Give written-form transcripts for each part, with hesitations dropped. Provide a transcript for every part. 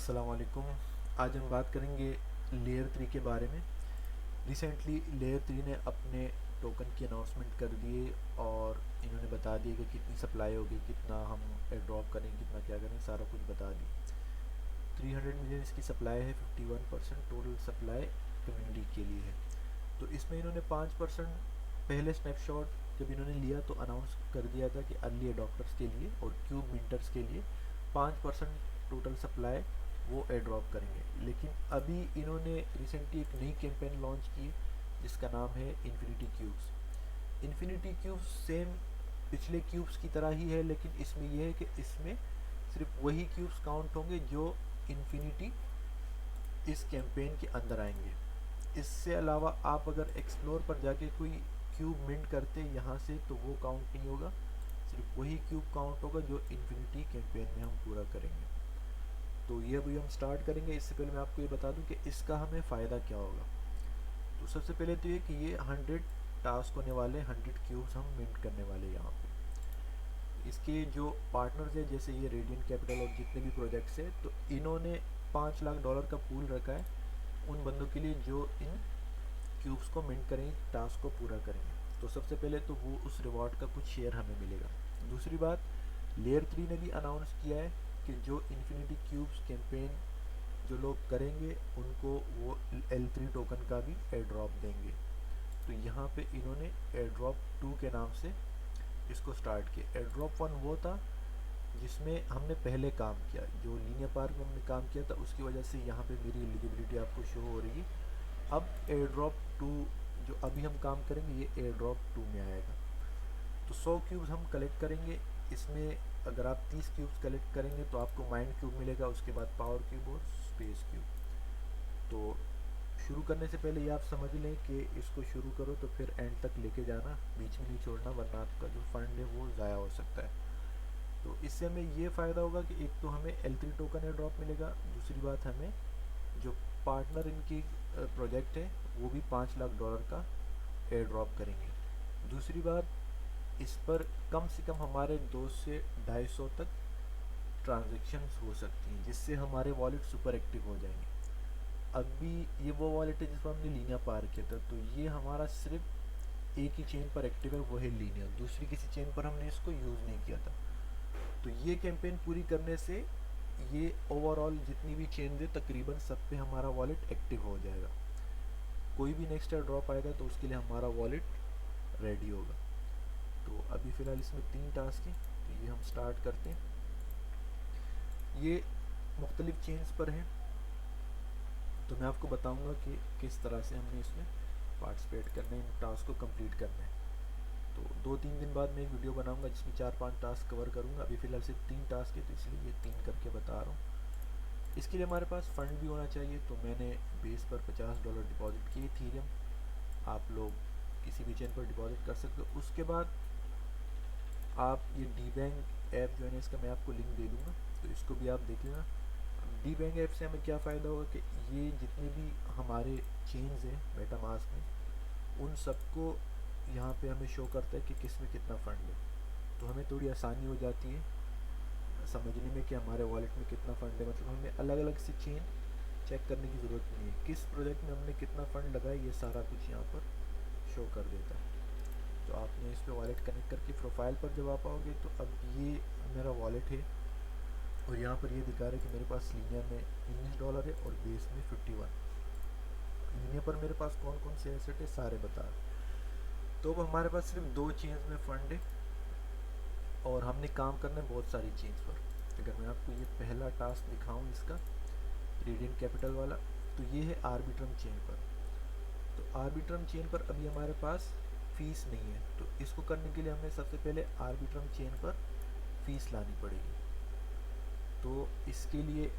अस्सलाम वालेकुम। आज हम बात करेंगे लेयर 3 के बारे में। रिसेंटली लेयर 3 ने अपने टोकन की अनाउंसमेंट कर दिए और इन्होंने बता दिया कि कितनी सप्लाई होगी, कितना हम ड्रॉप करेंगे, कितना क्या करेंगे, सारा कुछ बता दिया। 300 मिलियन इसकी सप्लाई है। 51% टोटल सप्लाई कम्युनिटी के लिए है। तो इसमें इन्होंने 5% पहले स्नैपशॉट जब इन्होंने लिया तो अनाउंस कर दिया था कि अर्ली अडॉप्टर्स के लिए और क्यूब मिंटर्स के लिए 5% टोटल सप्लाई वो एयर ड्रॉप करेंगे। लेकिन अभी इन्होंने रिसेंटली एक नई कैंपेन लॉन्च की जिसका नाम है infinity cubes. Infinity cubes same पिछले क्यूब्स की तरह ही है, लेकिन इसमें यह है कि इसमें सिर्फ वही क्यूब्स काउंट होंगे जो इन्फिनिटी इस कैंपेन के अंदर आएंगे। इससे अलावा आप अगर एक्सप्लोर पर जाके कोई क्यूब मिंट करते यहाँ से तो वो काउंट नहीं होगा, सिर्फ वही क्यूब काउंट होगा जो इन्फिनिटी कैंपेन में हम पूरा करेंगे। तो ये अभी हम स्टार्ट करेंगे। इससे पहले मैं आपको ये बता दूं कि इसका हमें फ़ायदा क्या होगा। तो सबसे पहले तो ये कि ये 100 टास्क होने वाले, 100 क्यूब्स हम मिंट करने वाले यहाँ पे। इसके जो पार्टनर्स है जैसे ये रेडियंट कैपिटल और जितने भी प्रोजेक्ट्स हैं, तो इन्होंने $5 लाख का पूल रखा है उन बंदों के लिए जो इन क्यूब्स को मिंट करेंगे, टास्क को पूरा करेंगे। तो सबसे पहले तो वो उस रिवॉर्ड का कुछ शेयर हमें मिलेगा। दूसरी बात, लेयर 3 ने भी अनाउंस किया है कि जो इन्फिनिटी क्यूब्स कैंपेन जो लोग करेंगे उनको वो L3 टोकन का भी एयर ड्रॉप देंगे। तो यहाँ पे इन्होंने एयर ड्रॉप 2 के नाम से इसको स्टार्ट किया। एयर ड्रॉप 1 वो था जिसमें हमने पहले काम किया, जो लीनियर पार्क में हमने काम किया था, उसकी वजह से यहाँ पे मेरी एलिजिबिलिटी आपको शो हो रही है। अब एयर ड्रॉप 2 जो अभी हम काम करेंगे ये एयर ड्रॉप 2 में आएगा। तो 100 क्यूब्स हम कलेक्ट करेंगे। इसमें अगर आप 30 क्यूब्स कलेक्ट करेंगे तो आपको माइंड क्यूब मिलेगा, उसके बाद पावर क्यूब और स्पेस क्यूब। तो शुरू करने से पहले ये आप समझ लें कि इसको शुरू करो तो फिर एंड तक लेके जाना, बीच में नहीं छोड़ना, वरना आपका जो फंड है वो ज़ाया हो सकता है। तो इससे हमें ये फ़ायदा होगा कि एक तो हमें L3 टोकन एयर ड्रॉप मिलेगा, दूसरी बात हमें जो पार्टनर इनकी प्रोजेक्ट है वो भी $5 लाख का एयर ड्रॉप करेंगे। दूसरी बात, इस पर कम से कम हमारे 2 से 250 तक ट्रांजेक्शन्स हो सकती हैं जिससे हमारे वॉलेट सुपर एक्टिव हो जाएंगे। अभी ये वो वॉलेट है जिस पर हमने लीनिया पार किया था, तो ये हमारा सिर्फ एक ही चेन पर एक्टिव है, वो है लीनिया। दूसरी किसी चेन पर हमने इसको यूज़ नहीं किया था। तो ये कैंपेन पूरी करने से ये ओवरऑल जितनी भी चेन है तकरीबन सब पे हमारा वॉलेट एक्टिव हो जाएगा। कोई भी नेक्स्ट ईयर ड्रॉप आएगा तो उसके लिए हमारा वॉलेट रेडी होगा। तो अभी फ़िलहाल इसमें 3 टास्क हैं, तो ये हम स्टार्ट करते हैं। ये मुख्तलिफ चेन्स पर हैं, तो मैं आपको बताऊंगा कि किस तरह से हमने इसमें पार्टिसिपेट करना है, इन टास्क को कंप्लीट करना है। तो 2-3 दिन बाद मैं एक वीडियो बनाऊंगा जिसमें 4-5 टास्क कवर करूंगा। अभी फ़िलहाल सिर्फ 3 टास्क है तो इसलिए ये 3 करके बता रहा हूँ। इसके लिए हमारे पास फ़ंड भी होना चाहिए, तो मैंने बेस पर $50 डिपॉजिट किए इथेरियम। आप लोग किसी भी चेन पर डिपॉजिट कर सकते हो। उसके बाद आप ये डी बैंक ऐप जो है ना, इसका मैं आपको लिंक दे दूँगा, तो इसको भी आप देख लेना। डी बैंक ऐप से हमें क्या फ़ायदा होगा कि ये जितने भी हमारे चेन्स हैं मेटामास्क में, उन सबको यहाँ पे हमें शो करता है कि किस में कितना फ़ंड है। तो हमें थोड़ी आसानी हो जाती है समझने में कि हमारे वॉलेट में कितना फ़ंड है। मतलब हमें अलग अलग से चेन चेक करने की ज़रूरत नहीं है, किस प्रोजेक्ट में हमने कितना फ़ंड लगाया ये सारा कुछ यहाँ पर शो कर देता है। तो आपने इस पर वॉलेट कनेक्ट करके प्रोफाइल पर जब आप आओगे तो अब ये मेरा वॉलेट है और यहाँ पर ये दिखा रहा है कि मेरे पास लीनियर में $19 है और बेस में 51। लीनियर पर मेरे पास कौन कौन से एसेट है सारे बता रहे। तो अब हमारे पास सिर्फ 2 चेन्स में फ़ंड है और हमने काम करना है बहुत सारी चेन्स पर। अगर मैं आपको ये पहला टास्क दिखाऊँ इसका, रेडियंट कैपिटल वाला, तो ये है आर्बिट्रम चेन पर। तो आर्बिट्रम चेन पर अभी हमारे पास फ़ीस नहीं है, तो इसको करने के लिए हमें सबसे पहले आर्बिट्रम चेन पर फ़ीस लानी पड़ेगी। तो इसके लिए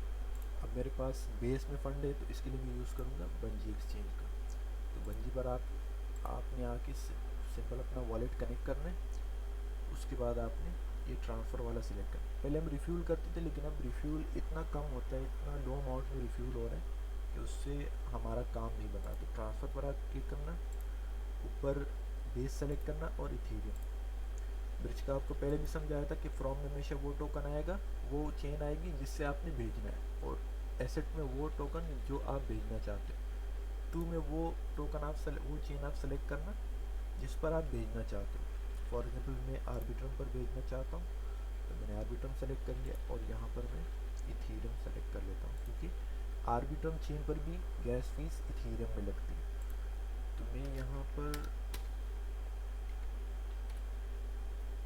अब मेरे पास बेस में फ़ंड है, तो इसके लिए मैं यूज़ करूँगा बंजी एक्सचेंज का। तो बंजी पर आपने आके सिंपल अपना वॉलेट कनेक्ट करना है। उसके बाद आपने ये ट्रांसफ़र वाला सिलेक्ट करना है। पहले हम रिफ्यूल करते थे, लेकिन अब रिफ्यूल इतना कम होता है, इतना लो अमाउंट में रिफ्यूल हो रहा है कि उससे हमारा काम नहीं बन रहा। तो ट्रांसफ़र पर आप क्लिक करना, ऊपर बेस सेलेक्ट करना और इथेरियम। ब्रिज का आपको पहले भी समझाया था कि फ्रॉम में हमेशा वो टोकन आएगा, वो चेन आएगी जिससे आपने भेजना है, और एसेट में वो टोकन जो आप भेजना चाहते हो, टू में वो टोकन वो चेन आप सेलेक्ट करना जिस पर आप भेजना चाहते हो। फॉर एग्जांपल मैं आर्बिट्रम पर भेजना चाहता हूँ, तो मैंने आर्बिट्रम सेलेक्ट कर लिया और यहाँ पर मैं इथीरियम सेलेक्ट कर लेता हूँ, क्योंकि आर्बिट्रम चेन पर भी गैस फीस इथीरियम में लगती है। तो मैं यहाँ पर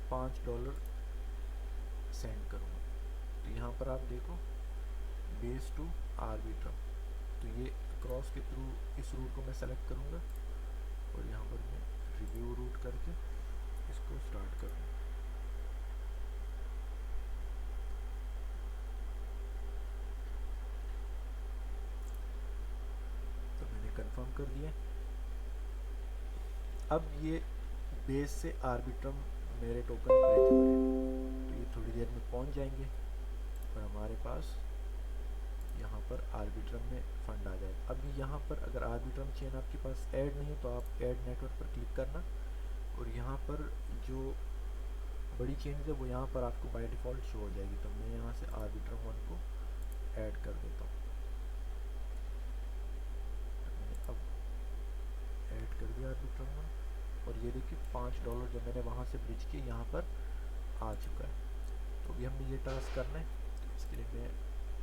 $5 सेंड करूँगा। तो यहाँ पर आप देखो बेस टू आर्बिट्रम, तो ये क्रॉस के थ्रू इस रूट को मैं सेलेक्ट करूँगा और यहाँ पर मैं रिव्यू रूट करके इसको स्टार्ट करूँगा। तो मैंने कंफर्म कर दिया। अब ये बेस से आर्बिट्रम मेरे टोकन भेजे हुए हैं, तो ये थोड़ी देर में पहुंच जाएंगे और हमारे पास यहाँ पर आर्बिट्रम में फंड आ जाएगा। अब यहाँ पर अगर आर्बिट्रम चेन आपके पास ऐड नहीं है तो आप ऐड नेटवर्क पर क्लिक करना और यहाँ पर जो बड़ी चेन है वो यहाँ पर आपको बाय डिफ़ॉल्ट शो हो जाएगी। तो मैं यहाँ से आर्बिट्रम 1 को ऐड कर देता हूँ। मैंने अब ऐड कर दिया आर्बिट्रम 1 और ये देखिए $5 जो मैंने वहाँ से ब्रिज के यहाँ पर आ चुका है। तो अभी हमें ये टास्क करना है, तो इसके लिए मैं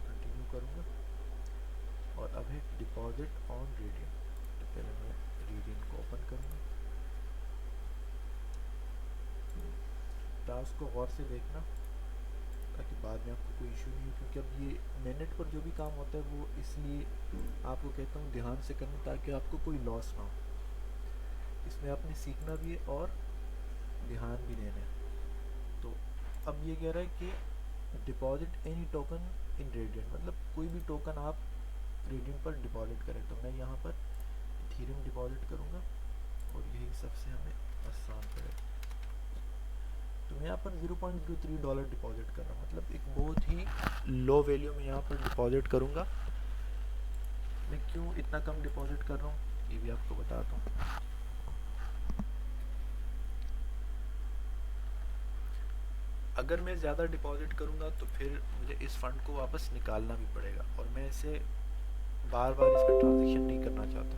कंटिन्यू करूँगा और अब है डिपॉजिट ऑन रेडियन। तो पहले मैं रेडियन को ओपन करूँगा। टास्क को गौर से देखना ताकि बाद में आपको कोई इशू नहीं हो, क्योंकि अब ये मिनट पर जो भी काम होता है वो इसलिए आपको कहता हूँ ध्यान से करना ताकि आपको कोई लॉस ना हो। इसमें आपने सीखना भी है और ध्यान भी देना है। तो अब ये कह रहा है कि deposit any token in radian, मतलब कोई भी टोकन आप रेडियन पर डिपॉजिट करें। तो मैं यहाँ पर इथीरियम डिपॉजिट करूँगा और यही सबसे हमें आसान पड़ेगा। तो मैं यहाँ पर $0.03 डिपॉजिट कर रहा हूँ, मतलब एक बहुत ही लो वैल्यू में यहाँ पर डिपॉजिट करूँगा। मैं क्यों इतना कम डिपॉजिट कर रहा हूँ ये भी आपको बताता हूँ। अगर मैं ज़्यादा डिपॉजिट करूँगा तो फिर मुझे इस फंड को वापस निकालना भी पड़ेगा और मैं इसे बार बार इसका ट्रांजेक्शन नहीं करना चाहता।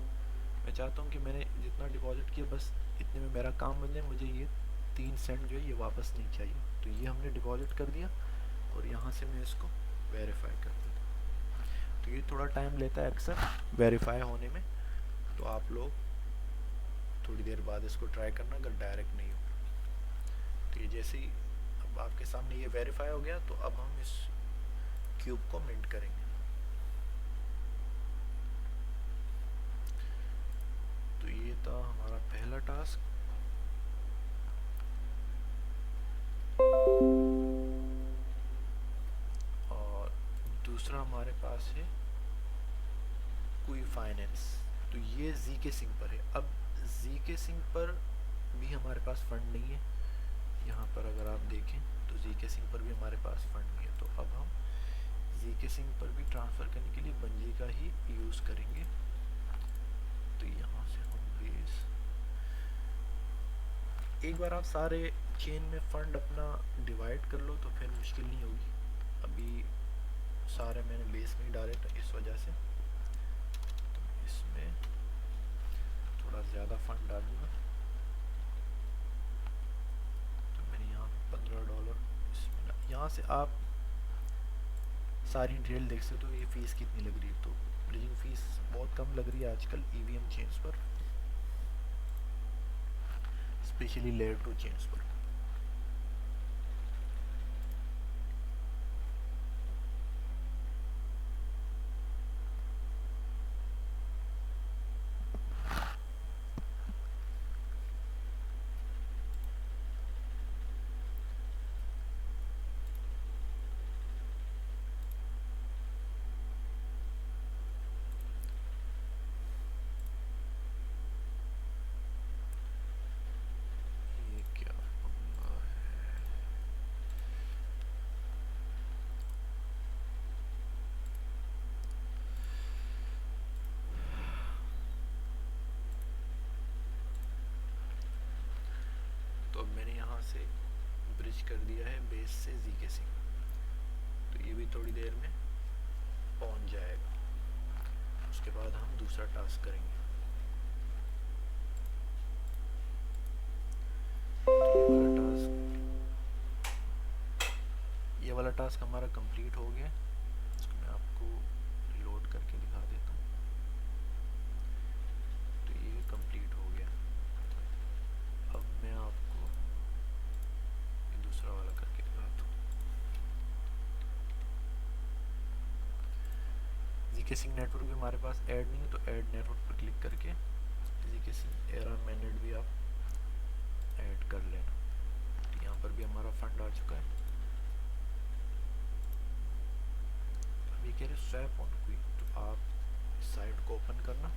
मैं चाहता हूँ कि मैंने जितना डिपॉजिट किया बस इतने में मेरा काम बन जाए, मुझे ये 3 सेंट जो है ये वापस नहीं चाहिए। तो ये हमने डिपॉजिट कर दिया और यहाँ से मैं इसको वेरीफाई कर देता हूँ। तो ये थोड़ा टाइम लेता है अक्सर वेरीफाई होने में, तो आप लोग थोड़ी देर बाद इसको ट्राई करना अगर डायरेक्ट नहीं हो। तो ये जैसे ही अब आपके सामने ये वेरीफाई हो गया, तो अब हम इस क्यूब को मिंट करेंगे। तो ये था हमारा पहला टास्क। और दूसरा हमारे पास है कोई फाइनेंस, तो ये जी के सिंह पर है। अब जी के सिंह पर भी हमारे पास फंड नहीं है। यहाँ पर अगर आप देखें तो जी के सिंह पर भी हमारे पास फंड नहीं है। तो अब हम जी के सिंह पर भी ट्रांसफ़र करने के लिए बंजी का ही यूज़ करेंगे। तो यहाँ से हम बेस, एक बार आप सारे चेन में फंड अपना डिवाइड कर लो तो फिर मुश्किल नहीं होगी। अभी सारे मैंने बेस में ही डाले तो इस वजह से तो इसमें थोड़ा ज़्यादा फंड डालूंगा। तो मैंने यहाँ $15 इसमें, यहाँ से आप सारी डिटेल देख सकते हो ये फ़ीस कितनी लग रही है। तो ब्रिजिंग फ़ीस बहुत कम लग रही है आजकल ईवीएम चेन्स पर, स्पेशली लेयर 2 चेन्स पर। ये क्या पंगा है? तो अब मैंने यहाँ से ब्रिज कर दिया है बेस से जी के सिंह। तो ये भी थोड़ी देर में पहुंच जाएगा। उसके बाद हम दूसरा टास्क करेंगे। ये वाला टास्क हमारा कंप्लीट हो गया। इसको मैं आपको लोड करके दिखा देता हूँ। तो ये कंप्लीट हो गया। अब मैं आपको ये दूसरा वाला करके दिखाता हूँ। जीके सिंक नेटवर्क भी हमारे पास ऐड नहीं है, तो ऐड नेटवर्क पर क्लिक करके जीके सिंक एरा मैनेड भी आप ऐड कर लेना। तो यहाँ पर भी हमारा फंड आ चुका है। अब ये कह रहे स्वैप ऑन क्विक, तो आप इस साइट को ओपन करना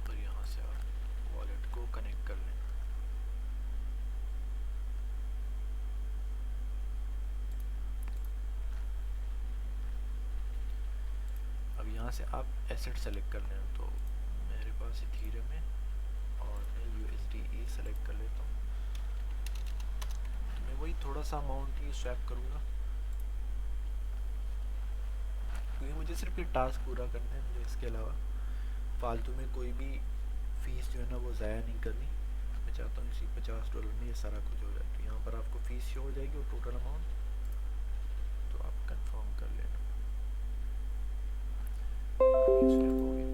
और यहाँ से आप वॉलेट को कनेक्ट कर लेना। अब यहाँ से आप एसेट सेलेक्ट कर लेना। तो मेरे पास इथीरियम है और मैं USDE सेलेक्ट कर लेता हूँ। तो मैं वही थोड़ा सा अमाउंट ही स्वैप करूँगा, क्योंकि मुझे सिर्फ ये टास्क पूरा करना है। मुझे इसके अलावा फालतू में कोई भी फीस जो है ना वो ज़ाया नहीं करनी। मैं चाहता हूँ इसी $50 में ये सारा कुछ हो जाए। तो यहाँ पर आपको फ़ीस शो हो जाएगी और टोटल अमाउंट, तो आप कंफर्म कर लेना। हो गया।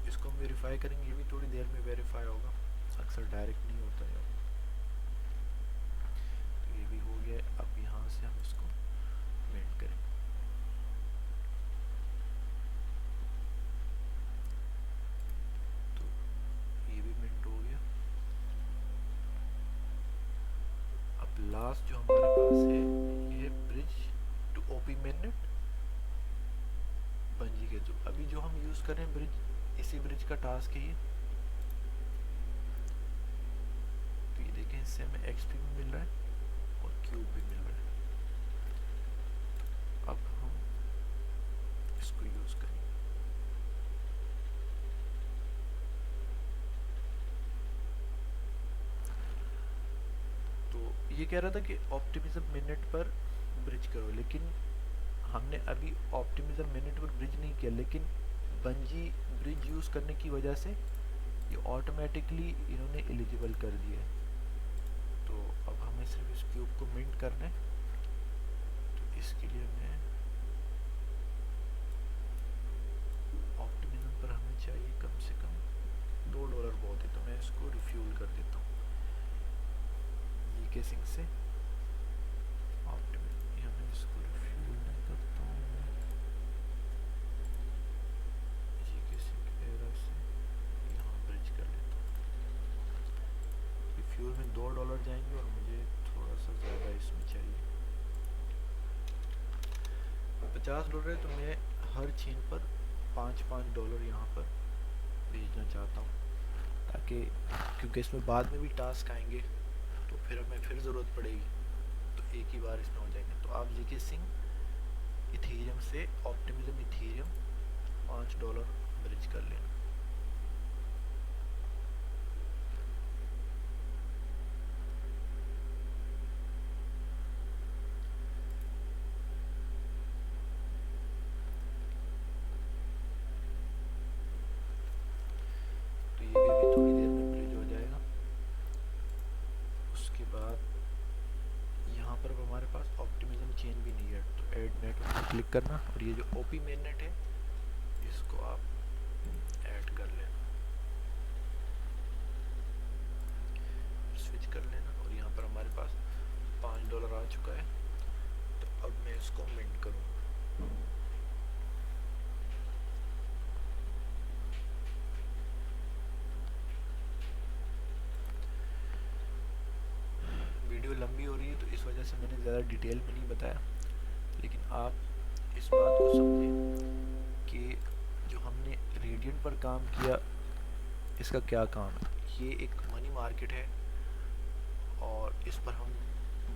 इसको हम वेरीफाई करेंगे, ये भी थोड़ी देर में वेरीफाई होगा, अक्सर डायरेक्ट नहीं होता है। तो ये भी हो गया। अब यहाँ से हम इसको मिंट करेंगे। तो ये भी मिंट हो गया। अब लास्ट जो हमारे पास है ये ब्रिज टू ओपी मिनट बंजी के जो अभी जो हम यूज़ कर रहे हैं ब्रिज, इसी ब्रिज का टास्क है ये। तो ये देखें, इससे हमें एक्सपी भी मिल रहा है और क्यूब भी मिल रहा है। अब हम इसको यूज़ करेंगे। तो ये कह रहा था कि ऑप्टिमिज्म मिनट पर ब्रिज करो, लेकिन हमने अभी ऑप्टिमिज्म मिनट पर ब्रिज नहीं किया, लेकिन बंजी ब्रिज यूज़ करने की वजह से ये ऑटोमेटिकली इन्होंने एलिजिबल कर दिया है। तो अब हमें सिर्फ इस क्यूब को मिंट करना है। तो इसके लिए मैं ऑप्टिमिज्म पर हमें चाहिए कम से कम $2 बहुत है, तो मैं इसको रिफ्यूल कर देता हूँ जीके सिंक से ऑप्टिमिज्म। या मैं इसको रिफ्यूल नहीं करता हूँ, जीके सिंक एरा से यहाँ ब्रिज कर लेता हूँ। रिफ्यूल में $2 जाएंगे और मुझे थोड़ा सा ज़्यादा इसमें चाहिए। $50 है, तो मैं हर चेन पर $5 यहाँ पर भेजना चाहता हूँ, ताकि क्योंकि इसमें बाद में भी टास्क आएंगे तो फिर हमें फिर ज़रूरत पड़ेगी, तो एक ही बार इसमें हो जाएंगे। तो आप जीके सिंक इथीरियम से ऑप्टिमिज्म इथीरियम $5 ब्रिज कर लेना। तो ये भी थोड़ी देर में ब्रिज हो जाएगा। उसके बाद यहाँ पर अब हमारे पास ऑप्टिमिज्म चेन भी नहीं है, तो ऐड नेटवर्क पर क्लिक करना और ये जो ओपी मेन नेट है इसको आप ऐड कर लेना, स्विच कर लेना। और यहाँ पर हमारे पास $5 आ चुका है। तो अब मैं इसको मिंट करूँगा। वीडियो लंबी हो रही है तो इस वजह से मैंने ज़्यादा डिटेल में नहीं बताया, लेकिन आप इस बात को समझें कि जो हमने रेडियंट पर काम किया इसका क्या काम है। ये एक मनी मार्केट है और इस पर हम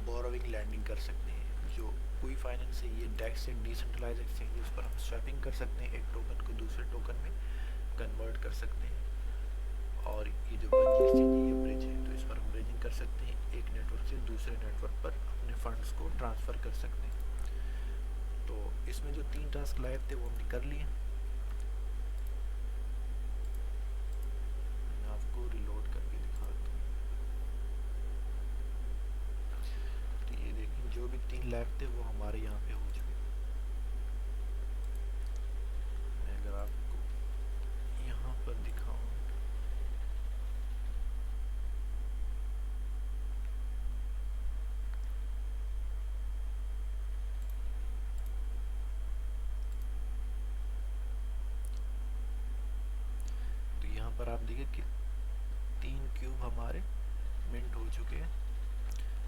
बोरोविंग लैंडिंग कर सकते हैं। जो कोई फाइनेंस है, ये डेक्स से डिसेंट्रलाइज एक्सचेंज, इस पर हम स्वैपिंग कर सकते हैं, एक टोकन को दूसरे टोकन में कन्वर्ट कर सकते हैं। और ये जो बंजी एक्सचेंज है ये ब्रिज है, तो इस पर हम ब्रिजिंग कर सकते हैं, एक नेटवर्क से दूसरे नेटवर्क पर अपने फंड्स को ट्रांसफ़र कर सकते हैं। तो इसमें जो 3 टास्क लाइव थे वो हमने कर लिए। मैं आपको रिलोड करके दिखाता हूँ। तो ये देखिए जो भी 3 लाइव थे वो हमारे यहाँ पे हो चुके। मैं अगर आपको यहाँ पर दिखाऊँ, तो यहाँ पर आप देखिए कि 3 क्यूब हमारे मिंट हो चुके हैं।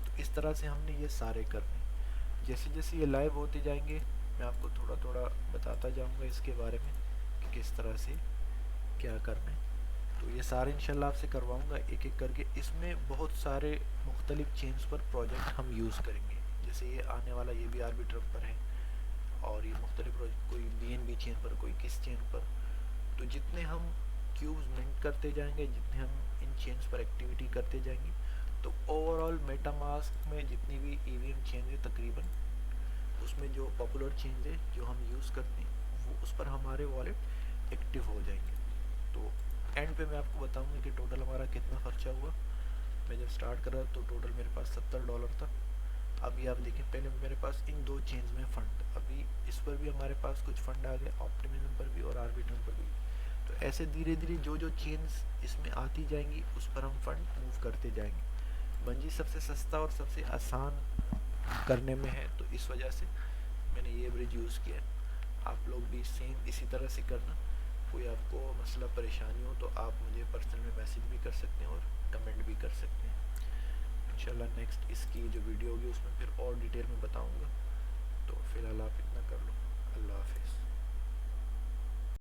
तो इस तरह से हमने ये सारे करने। जैसे जैसे ये लाइव होते जाएंगे मैं आपको थोड़ा थोड़ा बताता जाऊंगा इसके बारे में कि किस तरह से क्या करना है। तो ये सारे इंशाल्लाह आपसे करवाऊंगा एक एक करके। इसमें बहुत सारे मुख्तलिफ चेन्स पर प्रोजेक्ट हम यूज़ करेंगे। जैसे ये आने वाला ये भी आर्बिट्रम पर है, और ये मुख्तलिफ प्रोजेक्ट, कोई BNB चेन पर, कोई किस चेन पर। तो जितने हम क्यूब्स मिंट करते जाएंगे, जितने हम इन चेन्स पर एक्टिविटी करते जाएंगे, तो ओवरऑल मेटामास्क में जितनी भी EVM चेन है तकरीबन, उसमें जो पॉपुलर चेंज है जो हम यूज़ करते हैं वो उस पर हमारे वॉलेट एक्टिव हो जाएंगे। तो एंड पे मैं आपको बताऊंगा कि टोटल हमारा कितना खर्चा हुआ। मैं जब स्टार्ट कर रहा तो टोटल मेरे पास $70 था। अभी आप देखें पहले मेरे पास इन 2 चेन्स में फ़ंड, अभी इस पर भी हमारे पास कुछ फ़ंड आ गए, ऑप्टिमिज्म पर भी और आर्बिट्रम पर भी। तो ऐसे धीरे धीरे जो जो चेन्स इसमें आती जाएंगी उस पर हम फंड मूव करते जाएंगे। बंजी सबसे सस्ता और सबसे आसान करने में है, तो इस वजह से मैंने ये ब्रिज यूज़ किया। आप लोग भी सेम इसी तरह से करना। कोई आपको मसला परेशानी हो तो आप मुझे पर्सनल में मैसेज भी कर सकते हैं और कमेंट भी कर सकते हैं। इंशाल्लाह नेक्स्ट इसकी जो वीडियो होगी उसमें फिर और डिटेल में बताऊंगा। तो फिलहाल